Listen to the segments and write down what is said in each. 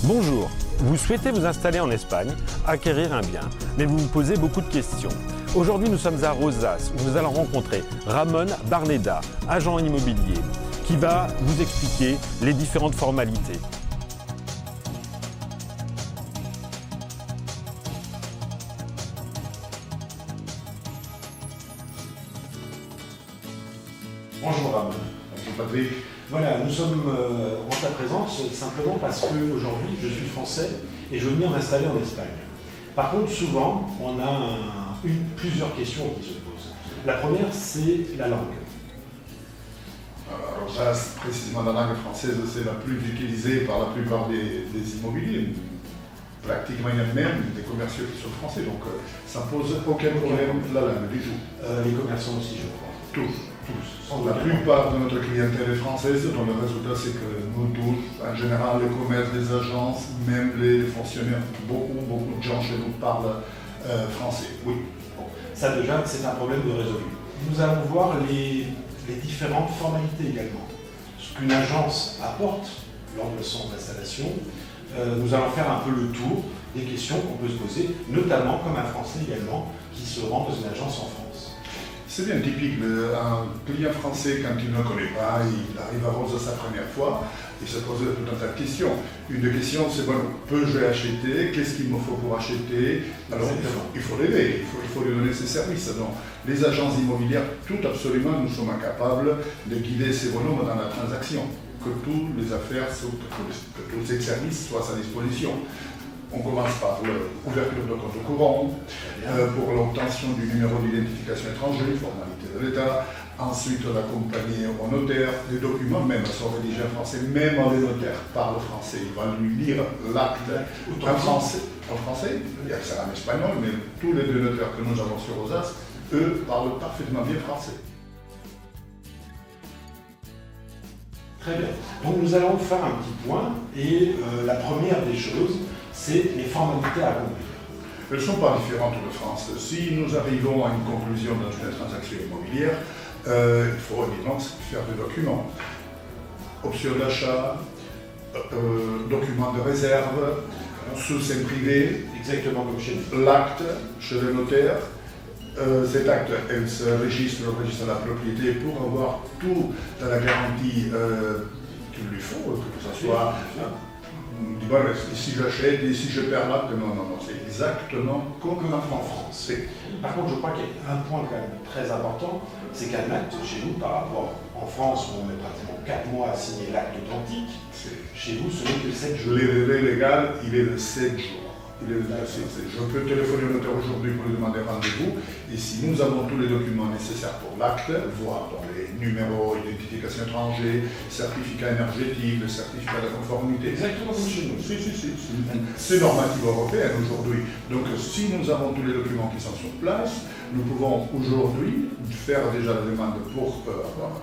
Bonjour, vous souhaitez vous installer en Espagne, acquérir un bien, mais vous vous posez beaucoup de questions. Aujourd'hui, nous sommes à Rosas, où nous allons rencontrer Ramon Barneda, agent immobilier, qui va vous expliquer les différentes formalités. Bonjour Ramon. Bonjour Patrick. Voilà, nous sommes en ta présence simplement parce qu'aujourd'hui je suis français et je veux venir m'installer en Espagne. Par contre, souvent, on a plusieurs questions qui se posent. La première, c'est la langue. Alors ça, précisément la langue française, c'est la plus utilisée par la plupart des immobiliers. Pratiquement, il y a même des commerciaux qui sont français, donc ça ne pose aucun problème la langue du tout. Les commerçants aussi, je crois. Tous. La plupart de notre clientèle est française, donc le résultat c'est que nous tous, en général, les commerces, les agences, même les fonctionnaires, beaucoup de gens chez nous parlent français, oui. Bon, ça déjà, c'est un problème de résolu. Nous allons voir les différentes formalités également. Ce qu'une agence apporte lors de son installation. Nous allons faire un peu le tour des questions qu'on peut se poser, notamment comme un Français également qui se rend dans une agence en France. C'est bien typique, un client français, quand il ne connaît pas, il arrive à Rosas sa première fois, il se pose tout un tas de questions. Une des questions, c'est bon, peux-je acheter? Qu'est-ce qu'il me faut pour acheter? Alors, il faut l'aider, il faut lui donner ses services. Donc, les agences immobilières, tout absolument, nous sommes incapables de guider ces bonhommes dans la transaction. Que toutes les affaires, que tous ces services soient à sa disposition. On commence par l'ouverture de compte courant, pour l'obtention du numéro d'identification étranger, formalité de l'État. Ensuite, l'accompagner au notaire. Les documents, même, sont rédigés en français. Même les notaires parlent français. Il va lui lire l'acte en français. En français, il y a ça en espagnol, mais tous les deux notaires que nous avons sur Rosas, eux, parlent parfaitement bien français. Très bien. Donc nous allons faire un petit point et la première des choses, c'est les formalités à accomplir. Elles ne sont pas différentes de France. Si nous arrivons à une conclusion dans une transaction immobilière, il faut évidemment faire des documents. Option d'achat, documents de réserve, sous-seing privé, exactement comme chez nous. L'acte chez le notaire. Cet acte, elle se registre au registre de la propriété pour avoir tout dans la garantie qu'il lui faut, que ce soit ici j'achète, ici je perds l'acte. Non, c'est exactement comme en France. Par contre, je crois qu'il y a un point quand même très important, c'est qu'un acte chez nous, par rapport en France où on met pratiquement 4 mois à signer l'acte authentique, chez vous ce n'est que 7 jours. Le délai légal, il est de 7 jours. Je peux téléphoner au notaire aujourd'hui pour lui demander rendez-vous. Et si nous avons tous les documents nécessaires pour l'acte, voire dans les numéros d'identification étranger, certificat énergétique, le certificat de conformité. Exactement comme chez nous. C'est normative européenne aujourd'hui. Donc si nous avons tous les documents qui sont sur place, nous pouvons aujourd'hui faire déjà la demande pour avoir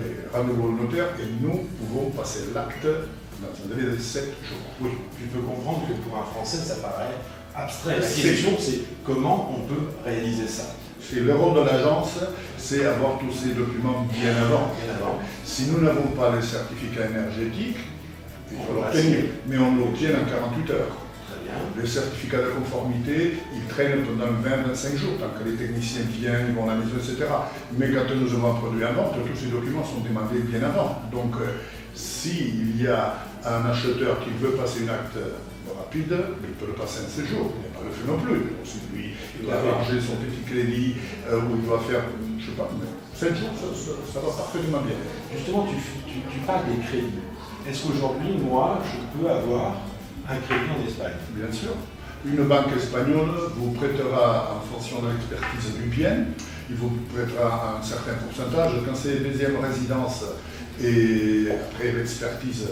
les rendez-vous au notaire et nous pouvons passer l'acte dans un délai de 7 jours. Oui, tu peux comprendre que pour un Français, ça paraît abstrait. La question, c'est comment on peut réaliser ça. Le rôle de l'agence, c'est avoir tous ces documents bien avant. Si nous n'avons pas le certificat énergétique, il faut l'obtenir, mais on l'obtient en 48 heures. Très bien. Le certificat de conformité, il traîne pendant 20-25 jours, tant que les techniciens viennent, ils vont à la maison, etc. Mais quand nous avons un produit à vente, tous ces documents sont demandés bien avant. Donc, s'il y a un acheteur qui veut passer un acte rapide, il peut le passer en 7 jours, il n'a pas le fait non plus. Si lui, il doit arranger son petit crédit, ou il doit faire, je ne sais pas, mais 7 jours, ça va parfaitement bien. Justement, tu parles des crédits. Est-ce qu'aujourd'hui, moi, je peux avoir un crédit en Espagne? Bien sûr. Une banque espagnole vous prêtera en fonction de l'expertise du bien, il vous prêtera un certain pourcentage. Quand c'est deuxième résidence, et après l'expertise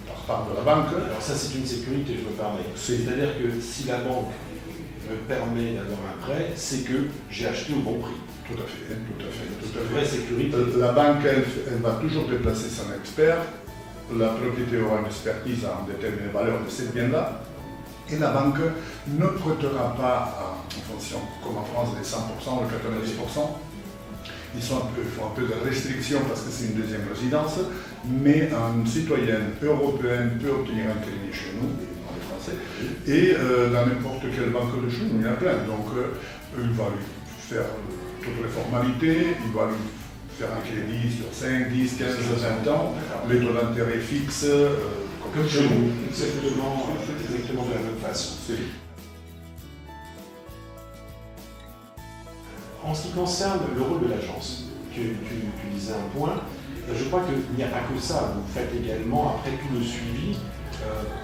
par part de la banque. Alors ça c'est une sécurité, je me permets. C'est-à-dire que si la banque me permet d'avoir un prêt, c'est que j'ai acheté au bon prix. Tout à fait. C'est une vraie sécurité. La banque, elle va toujours déplacer son expert. La propriété aura une expertise à en déterminer la valeur de ces biens-là. Et la banque ne prêtera pas en fonction, comme en France, des 100% ou 90%. ils font un peu de restriction parce que c'est une deuxième résidence, mais un citoyen européen peut obtenir un crédit chez nous, dans les Français, et dans n'importe quelle banque de chez nous, il y en a plein. Donc il va lui faire toutes les formalités, il va lui faire un crédit sur 5, 10, 15, 20 ans, les taux d'intérêt fixes, comme chez nous, exactement de la même façon. En ce qui concerne le rôle de l'agence, tu disais un point, je crois qu'il n'y a pas que ça, vous faites également après tout le suivi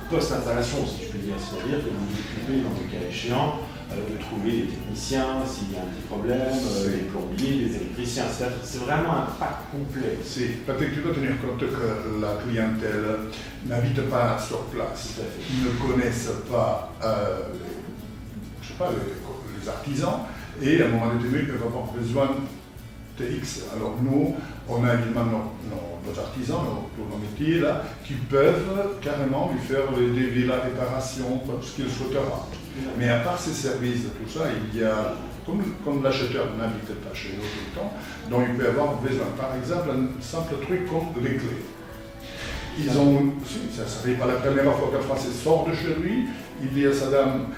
post-installation, si je puis dire, c'est-à-dire que vous vous occupez dans le cas échéant de trouver des techniciens s'il y a un petit problème, des plombiers, des électriciens, c'est vraiment un pack complet. C'est parce que tu dois tenir compte que la clientèle n'habite pas sur place, ils ne connaissent pas, les artisans, et à un moment déterminé, ils peuvent avoir besoin de X. Alors nous, on a évidemment nos artisans, nos métiers là, qui peuvent carrément lui faire des devis, la réparation, ce qu'il souhaitera. Mais à part ces services, tout ça, il y a, comme l'acheteur n'habite pas chez nous tout le temps, donc il peut avoir besoin, par exemple, un simple truc comme les clés. Ça n'est pas la première fois qu'un Français sort de chez lui, il dit à sa dame,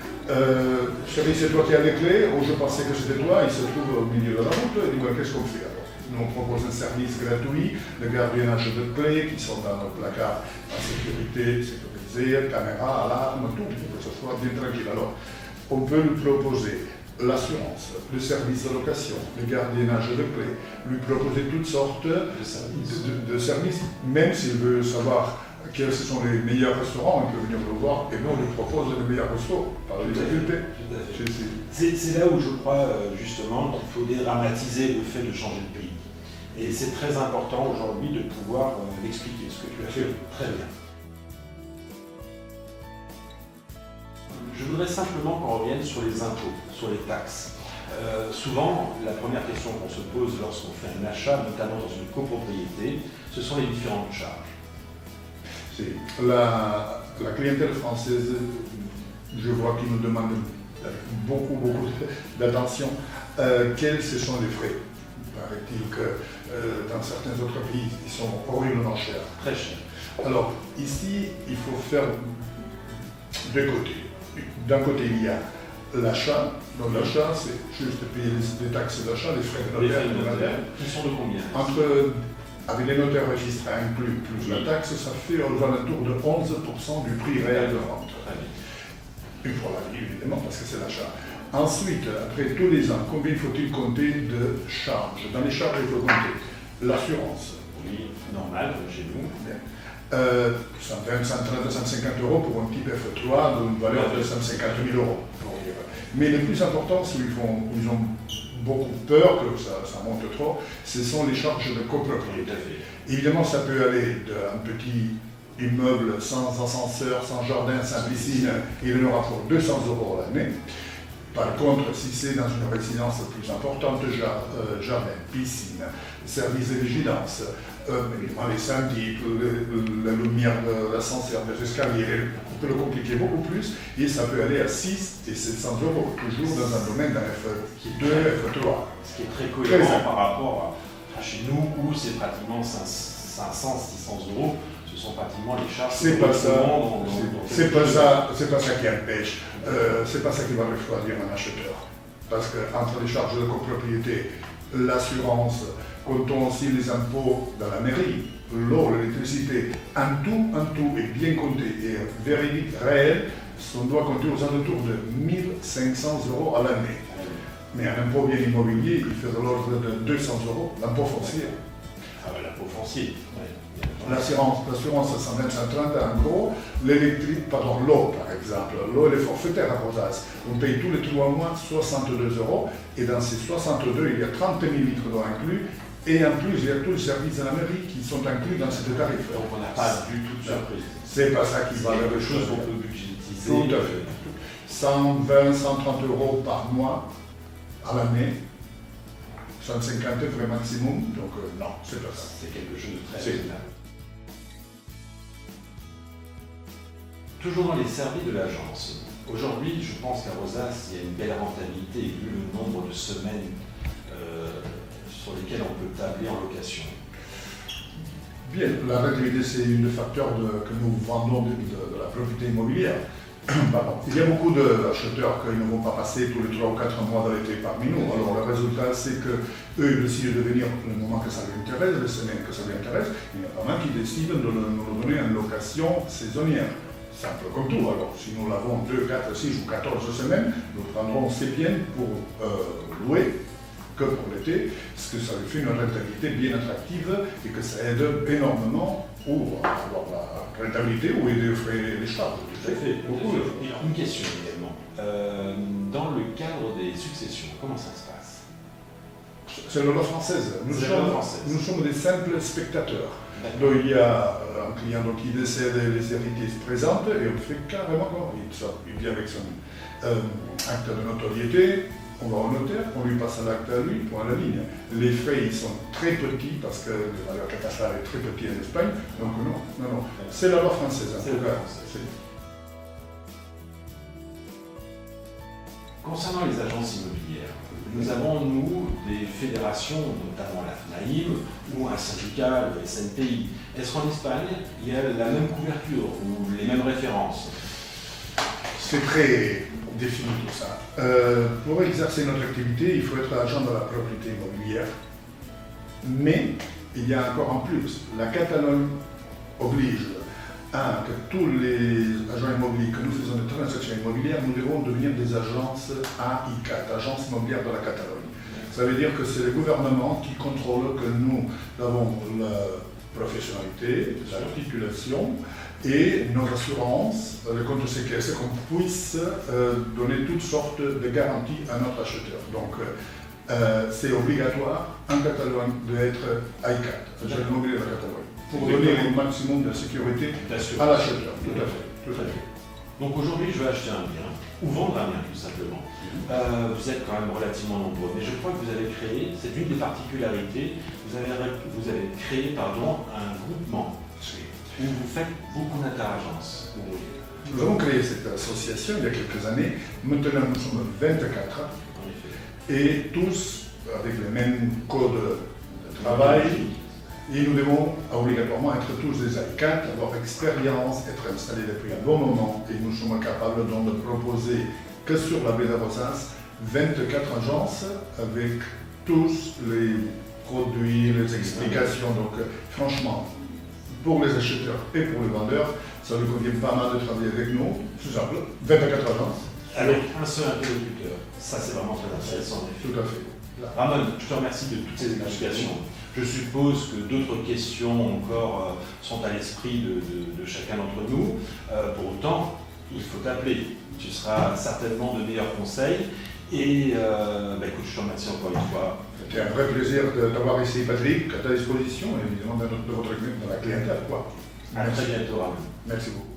chérie, c'est toi qui as les clés, ou je pensais que c'était toi, il se trouve au milieu de la route, il dit, qu'est-ce qu'on fait alors? Nous on propose un service gratuit de gardiennage de clés qui sont dans nos placards en sécurisé, caméra, alarme, tout, pour que ce soit bien tranquille. Alors, on peut lui proposer l'assurance, le service de location, le gardiennage de clés, lui proposer toutes sortes de services, même s'il veut savoir quels sont les meilleurs restaurants, il peut venir le voir et nous on lui propose les meilleurs restaurants, par la difficulté. C'est là où je crois justement qu'il faut dédramatiser le fait de changer de pays. Et c'est très important aujourd'hui de pouvoir l'expliquer, ce que tu as fait très bien. Je voudrais simplement qu'on revienne sur les impôts, sur les taxes. Souvent, la première question qu'on se pose lorsqu'on fait un achat, notamment dans une copropriété, ce sont les différentes charges. La clientèle française, je vois qu'ils nous demandent beaucoup d'attention. Quels sont les frais? Il paraît-il que dans certains autres pays, ils sont horriblement chers. Très chers. Alors, ici, il faut faire deux côtés. D'un côté, il y a l'achat. Donc l'achat, c'est juste payer les taxes d'achat, les frais de notaire. Qui sont de combien? Avec les notaires registrés inclus, plus la taxe, ça fait aux alentours de 11% du prix réel de vente. Une fois la vie, évidemment, parce que c'est l'achat. Ensuite, après tous les ans, combien faut-il compter de charges? Dans les charges, il faut compter l'assurance. Oui, normal, chez nous. 120, 130, 150 euros pour un type F3 d'une valeur de 150 000 euros. Mais le plus important, ceux ils ont beaucoup peur que ça monte trop, ce sont les charges de copropriété. Évidemment, ça peut aller d'un petit immeuble sans ascenseur, sans jardin, sans piscine, il en aura pour 200 euros l'année. Par contre, si c'est dans une résidence plus importante, jardin, piscine, service de vigilance, les syndics, la lumière de l'ascenseur, des escaliers, on peut le compliquer beaucoup plus, et ça peut aller à 6 et 700 euros, toujours dans un domaine d'un F2, F3. Ce qui est très cohérent par rapport à chez nous, où c'est pratiquement 500, 600 euros. Ce sont pratiquement les charges. C'est pas ça qui empêche. C'est pas ça qui va refroidir un acheteur. Parce que entre les charges de copropriété, l'assurance, comptons aussi les impôts dans la mairie, l'eau, l'électricité, un tout est bien compté et véridique, réel, on doit compter aux alentours de 1500 euros à l'année. Mais un impôt bien immobilier, il fait de l'ordre de 200 euros, l'impôt foncier. Ah ben l'impôt foncier, oui. L'assurance à 120, 130 en gros, l'eau par exemple, l'eau elle est forfaitaire à Rosas. On paye tous les 3 mois 62 euros et dans ces 62, il y a 30 000 litres d'eau inclus et en plus il y a tous les services de la mairie qui sont inclus dans ces tarifs. Donc on n'a pas du tout de surprise. C'est pas ça qui va quelque chose qu'on peut budgétiser. Tout à fait. 120, 130 euros par mois à l'année. 150 vrai maximum, donc non, c'est pas ça. C'est quelque chose de très raisonnable. Toujours dans les services de l'agence. Aujourd'hui, je pense qu'à Rosas, il y a une belle rentabilité vu le nombre de semaines sur lesquels on peut tabler en location? Bien, la rentabilité, c'est un des facteurs que nous vendons de la propriété immobilière. Pardon. Il y a beaucoup d'acheteurs qui ne vont pas passer tous les 3 ou 4 mois de l'été parmi nous. Alors le résultat, c'est qu'eux, ils décident de venir le moment que ça les intéresse, les semaines que ça les intéresse. Il y en a pas mal qui décident de nous donner une location saisonnière. C'est un peu comme tout. Alors, si nous l'avons 2, 4, 6 ou 14 semaines, nous prendrons ces biens pour louer que pour l'été, parce que ça lui fait une rentabilité bien attractive et que ça aide énormément pour avoir la rentabilité ou aider aux frais les charges. Tout à fait. Beaucoup. Une question également. Dans le cadre des successions, comment ça se passe? C'est la loi française. Nous sommes des simples spectateurs. Donc il y a un client qui décède, les héritiers se présentent et on fait carrément comme il vient avec son acte de notoriété. On va au notaire, on lui passe l'acte à lui, point à la ligne. Les frais, ils sont très petits parce que la valeur cadastrale est très petite en Espagne. Donc non. C'est la loi française. En tout cas. Concernant les agences immobilières, nous avons, nous, des fédérations, notamment la FNAIM ou un syndicat, le SNPI. Est-ce qu'en Espagne, il y a la même couverture ou les mêmes références? C'est très défini tout ça. Pour exercer notre activité, il faut être agent de la propriété immobilière. Mais il y a encore en plus, la Catalogne oblige à que tous les agents immobiliers que nous faisons des transactions immobilières, nous devons devenir des agences AICAT, agences immobilières de la Catalogne. Ça veut dire que c'est le gouvernement qui contrôle que nous avons la professionnalité, l'articulation et nos assurances, le compte séquestre, c'est qu'on puisse donner toutes sortes de garanties à notre acheteur. Donc, c'est obligatoire en Catalogne d'être AICAT, agent immobilier de la Catalogne, pour donner le maximum de sécurité à l'acheteur. Tout à fait. Donc aujourd'hui, je veux acheter un bien, ou vendre un bien tout simplement. Vous êtes quand même relativement nombreux, mais je crois que vous avez créé, c'est une des particularités, vous avez créé un groupement où vous faites beaucoup d'inter-agences. Nous avons créé cette association il y a quelques années. Maintenant, nous sommes 24. Et tous avec les mêmes codes de travail. Et nous devons obligatoirement être tous des AICAT, avoir expérience, être installés depuis un bon moment. Et nous sommes capables donc de proposer que sur la baie de Rosas 24 agences avec tous les produits, les explications. Donc franchement, pour les acheteurs et pour les vendeurs, ça nous convient pas mal de travailler avec nous. C'est simple, 24 agences. Avec un seul interlocuteur. Ça, c'est vraiment très intéressant. Tout à fait. Ramon, je te remercie de toutes ces explications. Je suppose que d'autres questions encore sont à l'esprit de chacun d'entre nous. Pour autant, il faut t'appeler. Tu seras certainement de meilleurs conseils. Et écoute, je te remercie encore une fois. C'était un vrai plaisir d'avoir ici Patrick à ta disposition et évidemment de votre clientèle, de la clientèle. À très bientôt, Ramon. Merci beaucoup.